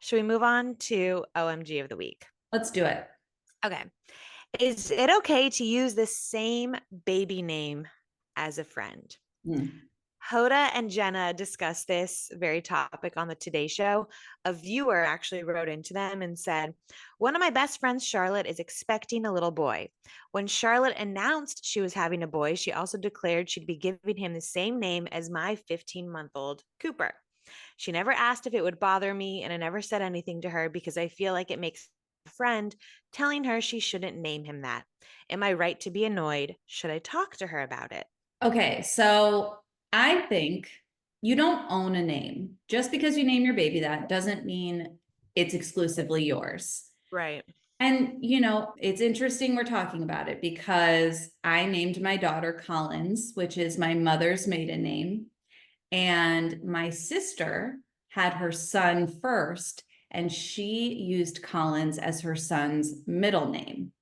Should we move on to OMG of the week? Let's do it. Okay. Is it okay to use the same baby name as a friend? Mm. Hoda and Jenna discussed this very topic on the Today Show. A viewer actually wrote into them and said, one of my best friends, Charlotte, is expecting a little boy. When Charlotte announced she was having a boy, she also declared she'd be giving him the same name as my 15-month-old Cooper. She never asked if it would bother me, and I never said anything to her because I feel like it makes a friend telling her she shouldn't name him that. Am I right to be annoyed? Should I talk to her about it? Okay, so I think you don't own a name. Just because you name your baby that doesn't mean it's exclusively yours. Right. And, it's interesting we're talking about it because I named my daughter Collins, which is my mother's maiden name. And my sister had her son first, and she used Collins as her son's middle name.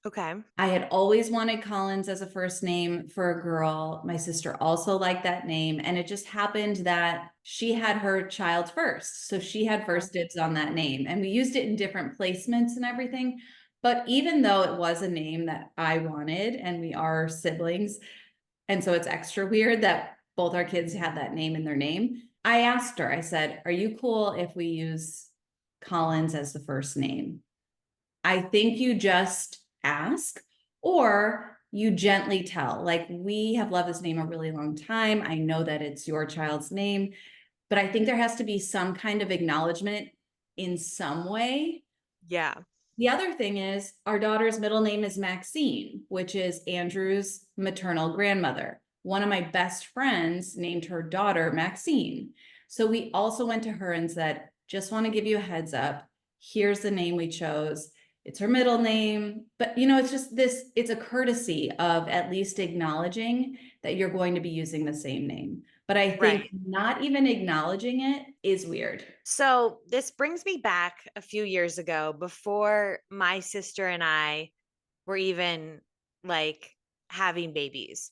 Okay. I had always wanted Collins as a first name for a girl. My sister also liked that name. And it just happened that she had her child first. So she had first dibs on that name. And we used it in different placements and everything. But even though it was a name that I wanted, and we are siblings, and so it's extra weird that both our kids had that name in their name, I asked her, I said, are you cool if we use Collins as the first name? I think you just ask or you gently tell. Like, we have loved this name a really long time. I know that it's your child's name, but I think there has to be some kind of acknowledgement in some way. Yeah. The other thing is our daughter's middle name is Maxine, which is Andrew's maternal grandmother. One of my best friends named her daughter Maxine. So we also went to her and said, just want to give you a heads up. Here's the name we chose. It's her middle name, but it's just this, it's a courtesy of at least acknowledging that you're going to be using the same name. But I think Right. not even acknowledging it is weird. So this brings me back a few years ago before my sister and I were even like having babies.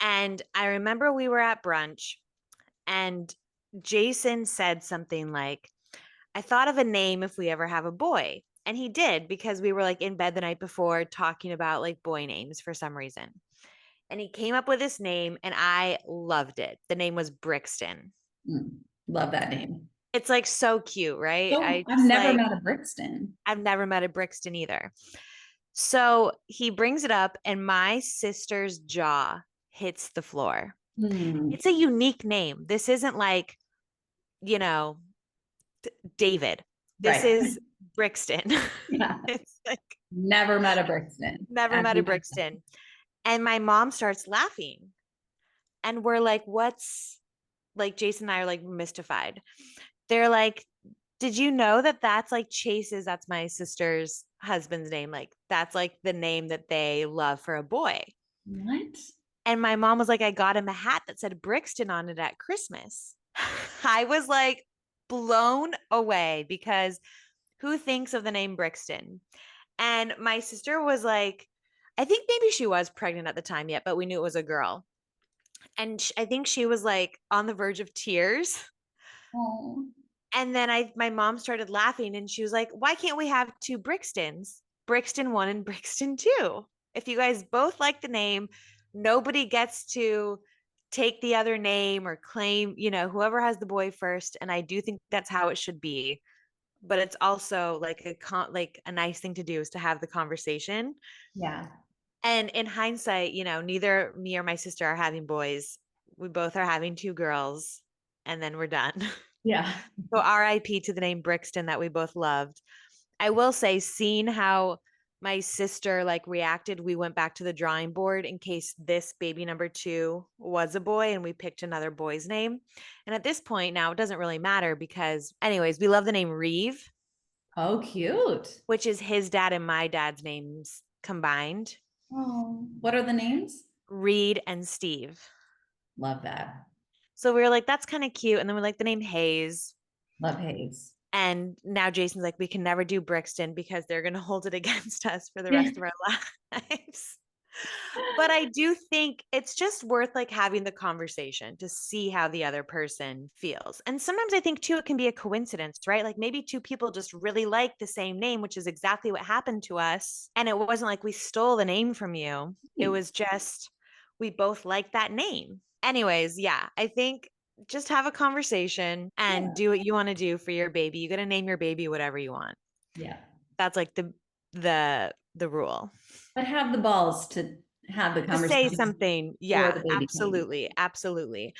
And I remember we were at brunch and Jason said something like, I thought of a name if we ever have a boy. And he did because we were like in bed the night before talking about like boy names for some reason. And he came up with this name and I loved it. The name was Brixton. Love that name. It's like so cute, right? So I I've just never like, met a Brixton. I've never met a Brixton either. So he brings it up, and my sister's jaw hits the floor. Hmm. It's a unique name. This isn't like, you know, David. This Right. is Brixton. Yeah. It's like Never met a Brixton. never I've met a never- Brixton. And my mom starts laughing. And we're like, what's like Jason and I are like mystified. They're like, did you know that that's like Chase's, that's my sister's husband's name? Like, that's like the name that they love for a boy. What? And my mom was like, I got him a hat that said Brixton on it at Christmas. I was like blown away because who thinks of the name Brixton? And my sister was like, I think maybe she was pregnant at the time yet, but we knew it was a girl. And I think she was like on the verge of tears. Oh, And then my mom started laughing and she was like, why can't we have two Brixtons? Brixton 1 and Brixton 2. If you guys both like the name, nobody gets to take the other name or claim, whoever has the boy first. And I do think that's how it should be. But it's also like a nice thing to do is to have the conversation. yeah. And in hindsight, neither me or my sister are having boys. We both are having two girls, and then we're done. Yeah. So RIP to the name Brixton that we both loved. I will say, seeing how my sister like reacted, we went back to the drawing board in case this baby number two was a boy and we picked another boy's name. And at this point now it doesn't really matter because anyways, we love the name Reeve, Oh, cute. which is his dad and my dad's names combined. Oh, what are the names? Reed and Steve. Love that. So we were like, that's kind of cute. And then we like the name Hayes. Love Hayes. And now Jason's like, we can never do Brixton because they're going to hold it against us for the Yeah. rest of our lives. But I do think it's just worth like having the conversation to see how the other person feels. And sometimes I think too, it can be a coincidence, right? Like maybe two people just really like the same name, which is exactly what happened to us. And it wasn't like we stole the name from you. It was just we both like that name. Anyways, yeah, I think just have a conversation and Yeah. do what you want to do for your baby. You got to name your baby whatever you want. Yeah. That's like the rule. But have the balls to have the To say conversation something. before Yeah, the baby came. absolutely. Absolutely.